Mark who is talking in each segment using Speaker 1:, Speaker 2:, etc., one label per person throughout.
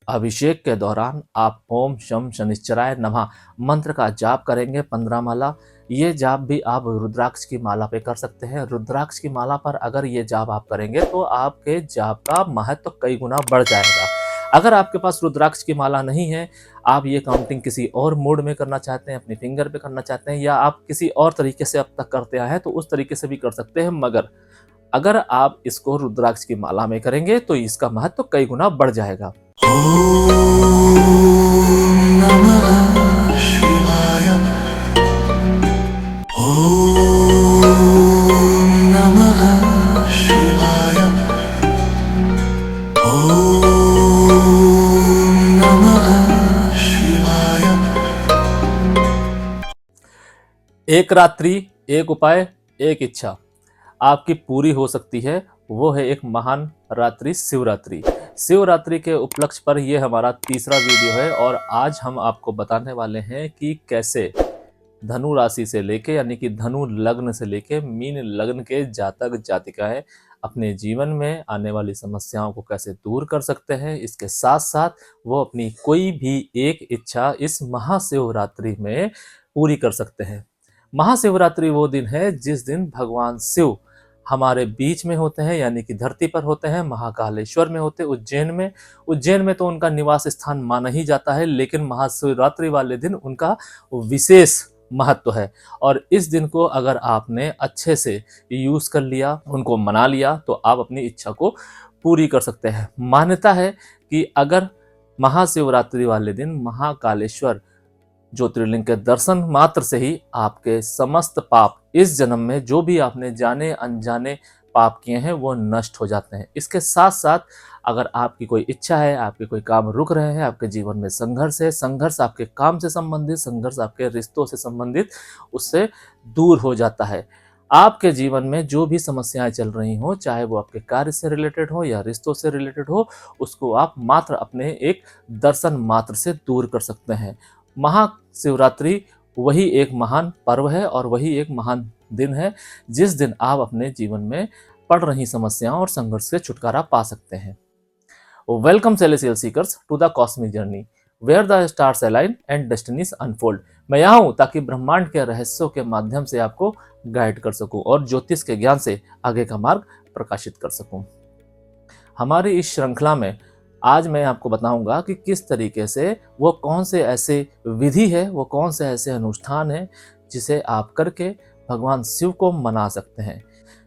Speaker 1: अभिषेक के दौरान आप ओम शम शनिश्चराय नमः मंत्र का जाप करेंगे 15 माला। ये जाप भी आप रुद्राक्ष की माला पे कर सकते हैं। रुद्राक्ष की माला पर अगर ये जाप आप करेंगे तो आपके जाप का महत्व कई गुना बढ़ जाएगा। अगर आपके पास रुद्राक्ष की माला नहीं है, आप ये काउंटिंग किसी और मोड में करना चाहते हैं, अपनी फिंगर पे करना चाहते हैं, या आप किसी और तरीके से अब तक करते आए हैं तो उस तरीके से भी कर सकते हैं, मगर अगर आप इसको रुद्राक्ष की माला में करेंगे तो इसका महत्व कई गुना बढ़ जाएगा।
Speaker 2: ओम नमः शिवाय। ओम नमः शिवाय। ओम नमः शिवाय।
Speaker 1: एक रात्रि, एक उपाय, एक इच्छा आपकी पूरी हो सकती है। वो है एक महान रात्रि शिवरात्रि। शिवरात्रि के उपलक्ष्य पर यह हमारा तीसरा वीडियो है और आज हम आपको बताने वाले हैं कि कैसे धनु राशि से लेके यानी कि धनु लग्न से लेके मीन लग्न के जातक जातिकाएं अपने जीवन में आने वाली समस्याओं को कैसे दूर कर सकते हैं। इसके साथ साथ वो अपनी कोई भी एक इच्छा इस महाशिवरात्रि में पूरी कर सकते हैं। महाशिवरात्रि वो दिन है जिस दिन भगवान शिव हमारे बीच में होते हैं, यानी कि धरती पर होते हैं, महाकालेश्वर में होते हैं, उज्जैन में तो उनका निवास स्थान माना ही जाता है, लेकिन महाशिवरात्रि वाले दिन उनका विशेष महत्व है। और इस दिन को अगर आपने अच्छे से यूज कर लिया, उनको मना लिया, तो आप अपनी इच्छा को पूरी कर सकते हैं। मान्यता है कि अगर महाशिवरात्रि वाले दिन महाकालेश्वर ज्योतिर्लिंग के दर्शन मात्र से ही आपके समस्त पाप इस जन्म में जो भी आपने जाने अनजाने पाप किए हैं वो नष्ट हो जाते हैं। इसके साथ साथ अगर आपकी कोई इच्छा है, आपके कोई काम रुक रहे हैं, आपके जीवन में संघर्ष है, संघर्ष आपके काम से संबंधित, संघर्ष आपके रिश्तों से संबंधित, उससे दूर हो जाता है। आपके जीवन में जो भी समस्याएं चल रही हो, चाहे वो आपके कार्य से रिलेटेड हो या रिश्तों से रिलेटेड हो, उसको आप मात्र अपने एक दर्शन मात्र से दूर कर सकते हैं। महाशिवरात्रि वही एक महान पर्व है और वही एक महान दिन है जिस दिन आप अपने जीवन में पड़ रही समस्याओं और संघर्ष से छुटकारा पा सकते हैं। Welcome celestial seekers to the cosmic journey where the stars align and destinies unfold. मैं यहाँ हूँ ताकि ब्रह्मांड के रहस्यों के माध्यम से आपको गाइड कर सकूं और ज्योतिष के ज्ञान से आगे का मार्ग प्रकाशित कर सकूं। हमारी इस श्रृंखला में आज मैं आपको बताऊंगा कि किस तरीके से वो कौन से ऐसे विधि है, वो कौन से ऐसे अनुष्ठान है जिसे आप करके भगवान शिव को मना सकते हैं।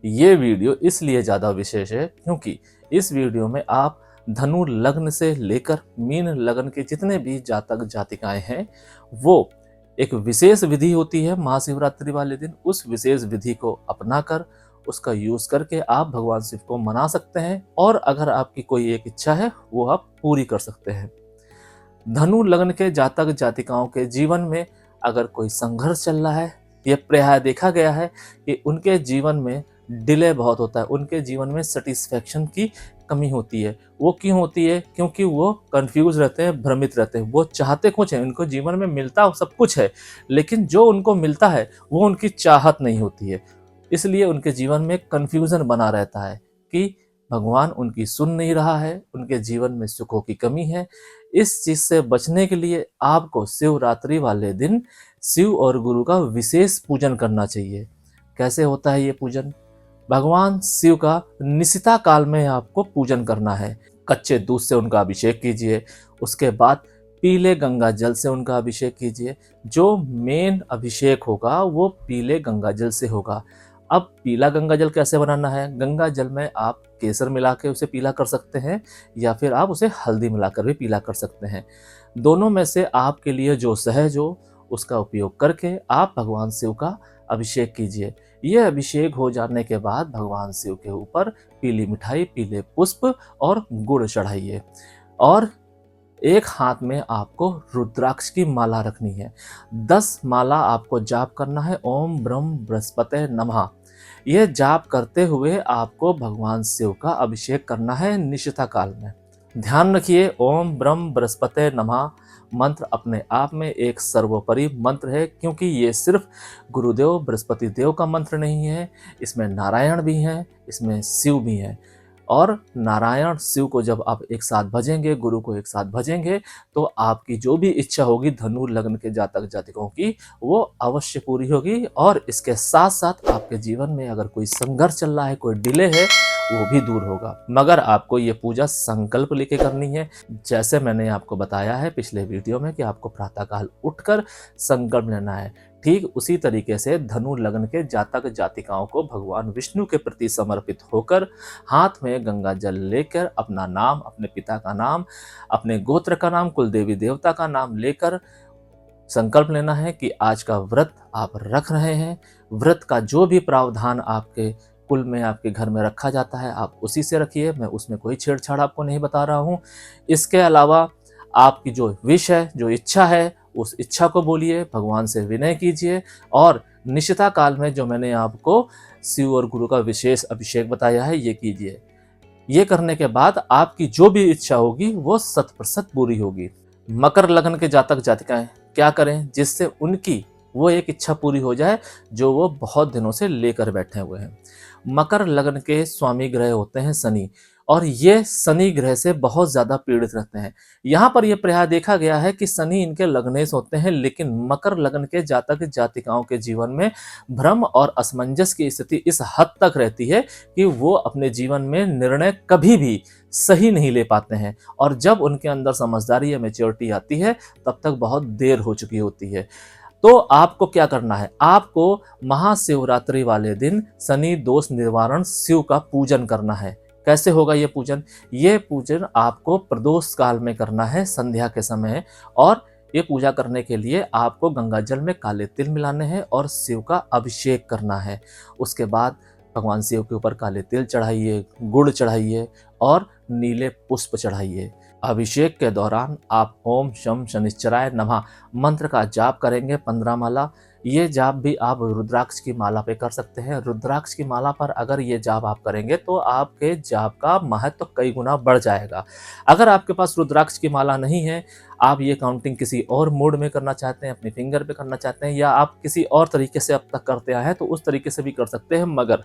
Speaker 1: ये वीडियो इसलिए ज़्यादा विशेष है क्योंकि इस वीडियो में आप धनु लग्न से लेकर मीन लग्न के जितने भी जातक जातिकाएं हैं, वो एक विशेष विधि होती है महाशिवरात्रि वाले दिन, उस विशेष विधि को अपनाकर उसका यूज करके आप भगवान शिव को मना सकते हैं और अगर आपकी कोई एक इच्छा है वो आप पूरी कर सकते हैं। धनु लग्न के जातक जातिकाओं के जीवन में अगर कोई संघर्ष चल रहा है, ये प्रायः देखा गया है कि उनके जीवन में डिले बहुत होता है, उनके जीवन में सेटिस्फैक्शन की कमी होती है। वो क्यों होती है? क्योंकि वो कंफ्यूज रहते हैं, भ्रमित रहते हैं। वो चाहते कुछ है, उनको जीवन में मिलता सब कुछ है, लेकिन जो उनको मिलता है वो उनकी चाहत नहीं होती है। इसलिए उनके जीवन में कंफ्यूजन बना रहता है कि भगवान उनकी सुन नहीं रहा है, उनके जीवन में सुखों की कमी है। इस चीज से बचने के लिए आपको शिवरात्रि वाले दिन शिव और गुरु का विशेष पूजन करना चाहिए। कैसे होता है ये पूजन? भगवान शिव का निशिता काल में आपको पूजन करना है। कच्चे दूध से उनका अभिषेक कीजिए, उसके बाद पीले गंगा जल से उनका अभिषेक कीजिए। जो मेन अभिषेक होगा वो पीले गंगा जल से होगा। अब पीला गंगा जल कैसे बनाना है? गंगा जल में आप केसर मिला के उसे पीला कर सकते हैं या फिर आप उसे हल्दी मिलाकर भी पीला कर सकते हैं। दोनों में से आपके लिए जो सहज हो उसका उपयोग करके आप भगवान शिव का अभिषेक कीजिए। यह अभिषेक हो जाने के बाद भगवान शिव के ऊपर पीली मिठाई, पीले पुष्प और गुड़ चढ़ाइए और एक हाथ में आपको रुद्राक्ष की माला रखनी है। 10 माला आपको जाप करना है। ओम ब्रह्म बृहस्पते नमः। यह जाप करते हुए आपको भगवान शिव का अभिषेक करना है निशिता काल में। ध्यान रखिए, ओम ब्रह्म बृहस्पते नमः मंत्र अपने आप में एक सर्वोपरि मंत्र है, क्योंकि ये सिर्फ गुरुदेव बृहस्पति देव का मंत्र नहीं है, इसमें नारायण भी हैं, इसमें शिव भी हैं और नारायण शिव को जब आप एक साथ भजेंगे, गुरु को एक साथ भजेंगे, तो आपकी जो भी इच्छा होगी धनु लग्न के जातक जातिकों की, वो अवश्य पूरी होगी। और इसके साथ साथ आपके जीवन में अगर कोई संघर्ष चल रहा है, कोई डिले है, वो भी दूर होगा। मगर आपको ये पूजा संकल्प लेके करनी है। जैसे मैंने आपको बताया है पिछले वीडियो में कि आपको प्रातःकाल उठकर संकल्प लेना है, ठीक उसी तरीके से धनु लग्न के जातक जातिकाओं को भगवान विष्णु के प्रति समर्पित होकर हाथ में गंगा जल लेकर अपना नाम, अपने पिता का नाम, अपने गोत्र का नाम, कुल देवी देवता का नाम लेकर संकल्प लेना है कि आज का व्रत आप रख रहे हैं। व्रत का जो भी प्रावधान आपके कुल में, आपके घर में रखा जाता है, आप उसी से रखिए। मैं उसमें कोई छेड़छाड़ आपको नहीं बता रहा हूँ। इसके अलावा आपकी जो विश है, जो इच्छा है, उस इच्छा को बोलिए, भगवान से विनय कीजिए। और निशिता काल में जो मैंने आपको शिव और गुरु का विशेष अभिषेक बताया है, ये कीजिए। ये करने के बाद आपकी जो भी इच्छा होगी वो 100% पूरी होगी। मकर लग्न के जातक जातिकाएं क्या करें जिससे उनकी वो एक इच्छा पूरी हो जाए जो वो बहुत दिनों से लेकर बैठे हुए हैं। मकर लग्न के स्वामी ग्रह होते हैं शनि, और ये शनि ग्रह से बहुत ज्यादा पीड़ित रहते हैं। यहाँ पर यह प्रयास देखा गया है कि शनि इनके लग्नेश होते हैं, लेकिन मकर लग्न के जातक जातिकाओं के जीवन में भ्रम और असमंजस की स्थिति इस हद तक रहती है कि वो अपने जीवन में निर्णय कभी भी सही नहीं ले पाते हैं। और जब उनके अंदर समझदारी या मेच्योरिटी आती है, तब तक बहुत देर हो चुकी होती है। तो आपको क्या करना है, आपको महाशिवरात्रि वाले दिन शनि दोष निवारण शिव का पूजन करना है। कैसे होगा ये पूजन? ये पूजन आपको प्रदोष काल में करना है, संध्या के समय। और ये पूजा करने के लिए आपको गंगा जल में काले तिल मिलाने हैं और शिव का अभिषेक करना है। उसके बाद भगवान शिव के ऊपर काले तिल चढ़ाइए, गुड़ चढ़ाइए और नीले पुष्प चढ़ाइए। अभिषेक के दौरान आप ओम शम शनिश्चराय नमः मंत्र का जाप करेंगे 15 माला। ये जाप भी आप रुद्राक्ष की माला पे कर सकते हैं। रुद्राक्ष की माला पर अगर ये जाप आप करेंगे तो आपके जाप का महत्व कई गुना बढ़ जाएगा। अगर आपके पास रुद्राक्ष की माला नहीं है, आप ये काउंटिंग किसी और मोड में करना चाहते हैं, अपने फिंगर पे करना चाहते हैं, या आप किसी और तरीके से अब तक करते आए हैं तो उस तरीके से भी कर सकते हैं। मगर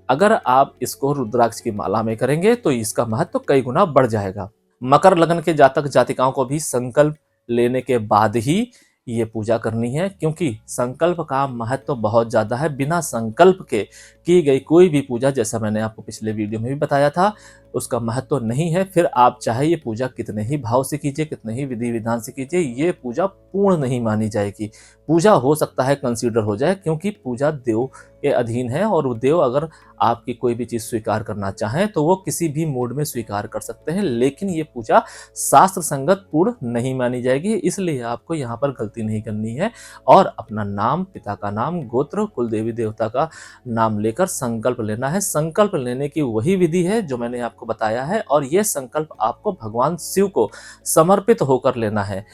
Speaker 1: अगर आप इसको रुद्राक्ष की माला में करेंगे तो इसका महत्व कई गुना बढ़ जाएगा। मकर लग्न के जातक जातिकाओं को भी संकल्प लेने के बाद ही ये पूजा करनी है, क्योंकि संकल्प का महत्व बहुत ज्यादा है। बिना संकल्प के की गई कोई भी पूजा, जैसा मैंने आपको पिछले वीडियो में भी बताया था, उसका महत्व नहीं है। फिर आप चाहे ये पूजा कितने ही भाव से कीजिए, कितने ही विधि विधान से कीजिए, ये पूजा पूर्ण नहीं मानी जाएगी। पूजा हो सकता है कंसीडर हो जाए, क्योंकि पूजा देव के अधीन है और वो देव अगर आपकी कोई भी चीज स्वीकार करना चाहें तो वो किसी भी मोड में स्वीकार कर सकते हैं, लेकिन ये पूजा शास्त्र संगत पूर्ण नहीं मानी जाएगी। इसलिए आपको यहाँ पर गलती नहीं करनी है और अपना नाम, पिता का नाम, गोत्र, कुल देवी देवता का नाम लेकर संकल्प लेना है। संकल्प लेने की वही विधि है जो मैंने आपको बताया है, और ये संकल्प आपको भगवान शिव को समर्पित होकर लेना है।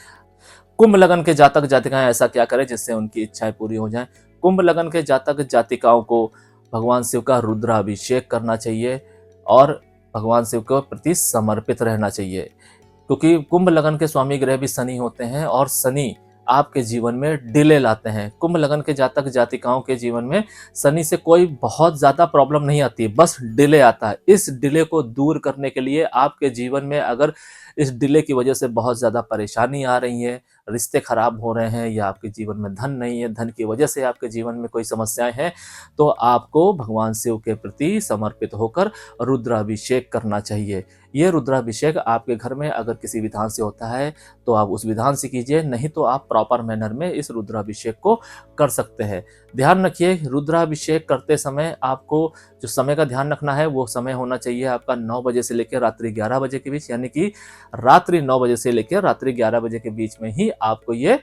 Speaker 1: कुंभ लगन के जातक जातिकाएं ऐसा क्या करें जिससे उनकी इच्छाएं पूरी हो जाएं? कुंभ लगन के जातक जातिकाओं को भगवान शिव का रुद्राभिषेक करना चाहिए और भगवान शिव के प्रति समर्पित रहना चाहिए, क्योंकि कुंभ लगन के स्वामी ग्रह भी शनि होते हैं और शनि आपके जीवन में डिले लाते हैं। कुंभ लगन के जातक जातिकाओं के जीवन में शनि से कोई बहुत ज्यादा प्रॉब्लम नहीं आती है, बस डिले आता है। इस डिले को दूर करने के लिए आपके जीवन में अगर इस डिले की वजह से बहुत ज्यादा परेशानी आ रही है, रिश्ते खराब हो रहे हैं, या आपके जीवन में धन नहीं है, धन की वजह से आपके जीवन में कोई समस्याएं हैं, तो आपको भगवान शिव के प्रति समर्पित होकर रुद्राभिषेक करना चाहिए। ये रुद्राभिषेक आपके घर में अगर किसी विधान से होता है तो आप उस विधान से कीजिए, नहीं तो आप प्रॉपर मैनर में इस रुद्राभिषेक को कर सकते हैं। ध्यान रखिए, रुद्राभिषेक करते समय आपको जो समय का ध्यान रखना है वो समय होना चाहिए आपका 9 बजे से लेकर रात्रि 11 बजे के बीच, यानी कि रात्रि 9 बजे से लेकर रात्रि 11 बजे के बीच में ही आपको ये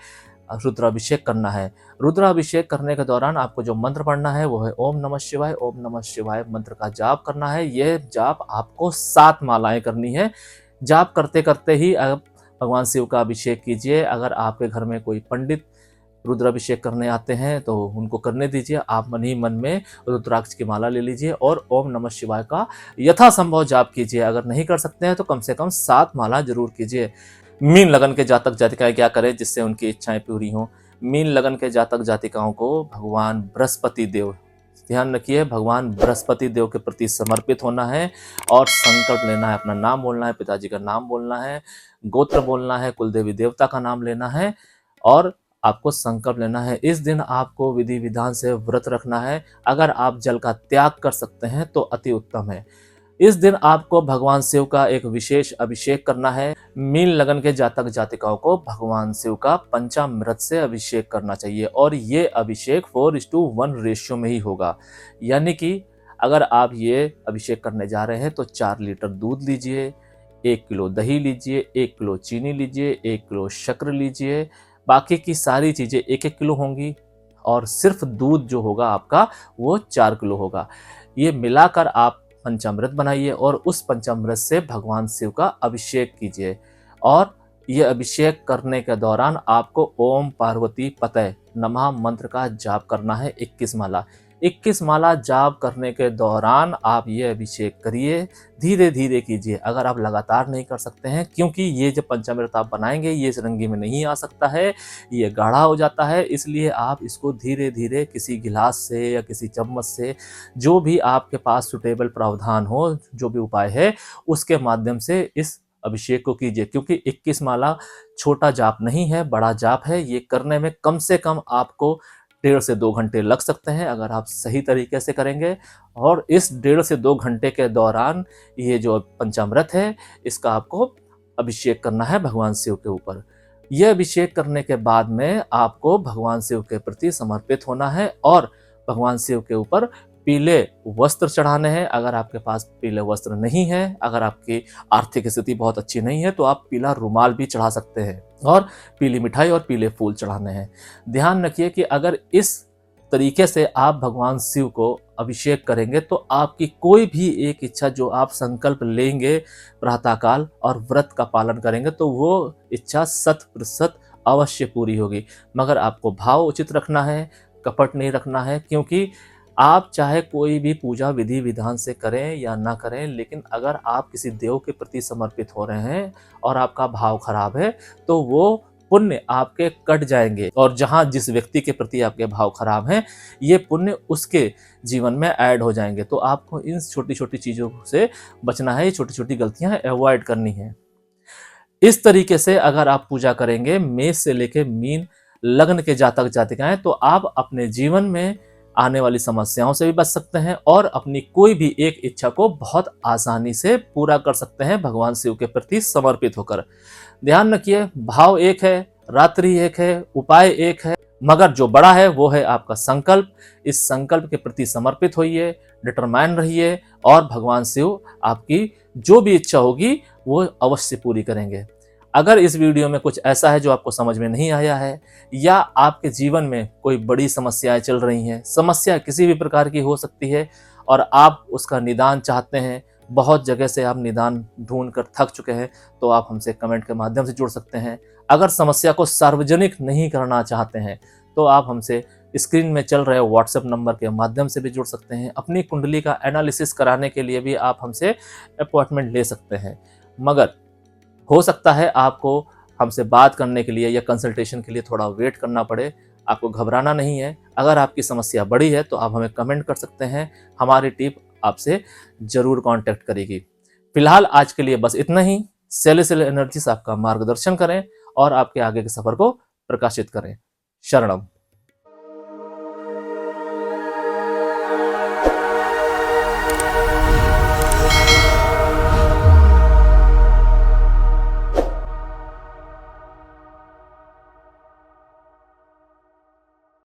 Speaker 1: रुद्राभिषेक करना है। रुद्राभिषेक करने के दौरान आपको जो मंत्र पढ़ना है वो है ओम नमः शिवाय। ओम नमः शिवाय मंत्र का जाप करना है। यह जाप आपको 7 मालाएं करनी है। जाप करते करते ही आप भगवान शिव का अभिषेक कीजिए। अगर आपके घर में कोई पंडित रुद्राभिषेक करने आते हैं तो उनको करने दीजिए। आप मन ही मन में रुद्राक्ष की माला ले लीजिए और ओम नमः शिवाय का यथासंभव जाप कीजिए। अगर नहीं कर सकते हैं तो कम से कम 7 माला जरूर कीजिए। मीन लगन के जातक जातिकाएं क्या करें जिससे उनकी इच्छाएं पूरी हों? मीन लगन के जातक जातिकाओं को भगवान बृहस्पति देव ध्यान रखिए, भगवान बृहस्पति देव के प्रति समर्पित होना है और संकल्प लेना है, अपना नाम बोलना है, पिताजी का नाम बोलना है, गोत्र बोलना है, कुल देवी देवता का नाम लेना है और आपको संकल्प लेना है। इस दिन आपको विधि विधान से व्रत रखना है। अगर आप जल का त्याग कर सकते हैं तो अति उत्तम है। इस दिन आपको भगवान शिव का एक विशेष अभिषेक करना है। मीन लगन के जातक जातिकाओं को भगवान शिव का पंचामृत से अभिषेक करना चाहिए और ये अभिषेक 4:1 रेशियो में ही होगा। यानी कि अगर आप ये अभिषेक करने जा रहे हैं तो 4 लीटर दूध लीजिए, 1 किलो दही लीजिए, 1 किलो चीनी लीजिए, 1 किलो शक्कर लीजिए, बाकी की सारी चीज़ें 1-1 किलो होंगी और सिर्फ दूध जो होगा आपका वो 4 किलो होगा। ये मिलाकर आप पंचामृत बनाइए और उस पंचामृत से भगवान शिव का अभिषेक कीजिए और ये अभिषेक करने के दौरान आपको ओम पार्वती पतये नमः मंत्र का जाप करना है 21 माला। 21 माला जाप करने के दौरान आप ये अभिषेक करिए, धीरे धीरे कीजिए। अगर आप लगातार नहीं कर सकते हैं, क्योंकि ये जो पंचामृत आप बनाएंगे ये इस रंगी में नहीं आ सकता है, ये गाढ़ा हो जाता है, इसलिए आप इसको धीरे धीरे किसी गिलास से या किसी चम्मच से, जो भी आपके पास सुटेबल प्रावधान हो, जो भी उपाय है उसके माध्यम से इस अभिषेक को कीजिए। क्योंकि 21 माला छोटा जाप नहीं है, बड़ा जाप है। ये करने में कम से कम आपको 1.5 से 2 घंटे लग सकते हैं अगर आप सही तरीके से करेंगे। और इस 1.5 से 2 घंटे के दौरान ये जो पंचामृत है इसका आपको अभिषेक करना है भगवान शिव के ऊपर। यह अभिषेक करने के बाद में आपको भगवान शिव के प्रति समर्पित होना है और भगवान शिव के ऊपर पीले वस्त्र चढ़ाने हैं। अगर आपके पास पीले वस्त्र नहीं है, अगर आपकी आर्थिक स्थिति बहुत अच्छी नहीं है, तो आप पीला रुमाल भी चढ़ा सकते हैं और पीली मिठाई और पीले फूल चढ़ाने हैं। ध्यान रखिए कि अगर इस तरीके से आप भगवान शिव को अभिषेक करेंगे तो आपकी कोई भी एक इच्छा जो आप संकल्प लेंगे प्रातःकाल और व्रत का पालन करेंगे तो वो इच्छा 100% अवश्य पूरी होगी। मगर आपको भाव उचित रखना है, कपट नहीं रखना है, क्योंकि आप चाहे कोई भी पूजा विधि विधान से करें या ना करें, लेकिन अगर आप किसी देव के प्रति समर्पित हो रहे हैं और आपका भाव खराब है तो वो पुण्य आपके कट जाएंगे और जहां जिस व्यक्ति के प्रति आपके भाव खराब हैं ये पुण्य उसके जीवन में ऐड हो जाएंगे। तो आपको इन छोटी छोटी चीज़ों से बचना है, ये छोटी छोटी गलतियां अवॉइड करनी है। इस तरीके से अगर आप पूजा करेंगे मेष से लेकर मीन लग्न के जातक जातिकाएं, तो आप अपने जीवन में आने वाली समस्याओं से भी बच सकते हैं और अपनी कोई भी एक इच्छा को बहुत आसानी से पूरा कर सकते हैं भगवान शिव के प्रति समर्पित होकर। ध्यान रखिए, भाव एक है, रात्रि एक है, उपाय एक है, मगर जो बड़ा है वो है आपका संकल्प। इस संकल्प के प्रति समर्पित होइए, डिटरमाइन रहिए और भगवान शिव आपकी जो भी इच्छा होगी वो अवश्य पूरी करेंगे। अगर इस वीडियो में कुछ ऐसा है जो आपको समझ में नहीं आया है या आपके जीवन में कोई बड़ी समस्याएं चल रही हैं, समस्या किसी भी प्रकार की हो सकती है और आप उसका निदान चाहते हैं, बहुत जगह से आप निदान ढूंढ कर थक चुके हैं, तो आप हमसे कमेंट के माध्यम से जुड़ सकते हैं। अगर समस्या को सार्वजनिक नहीं करना चाहते हैं तो आप हमसे स्क्रीन में चल रहे व्हाट्सएप नंबर के माध्यम से भी जुड़ सकते हैं। अपनी कुंडली का एनालिसिस कराने के लिए भी आप हमसे अपॉइंटमेंट ले सकते हैं। मगर हो सकता है आपको हमसे बात करने के लिए या कंसल्टेशन के लिए थोड़ा वेट करना पड़े। आपको घबराना नहीं है। अगर आपकी समस्या बड़ी है तो आप हमें कमेंट कर सकते हैं, हमारी टीम आपसे जरूर कांटेक्ट करेगी। फिलहाल आज के लिए बस इतना ही। सेलेस्टियल एनर्जीज आपका मार्गदर्शन करें और आपके आगे के सफर को प्रकाशित करें। शरणम।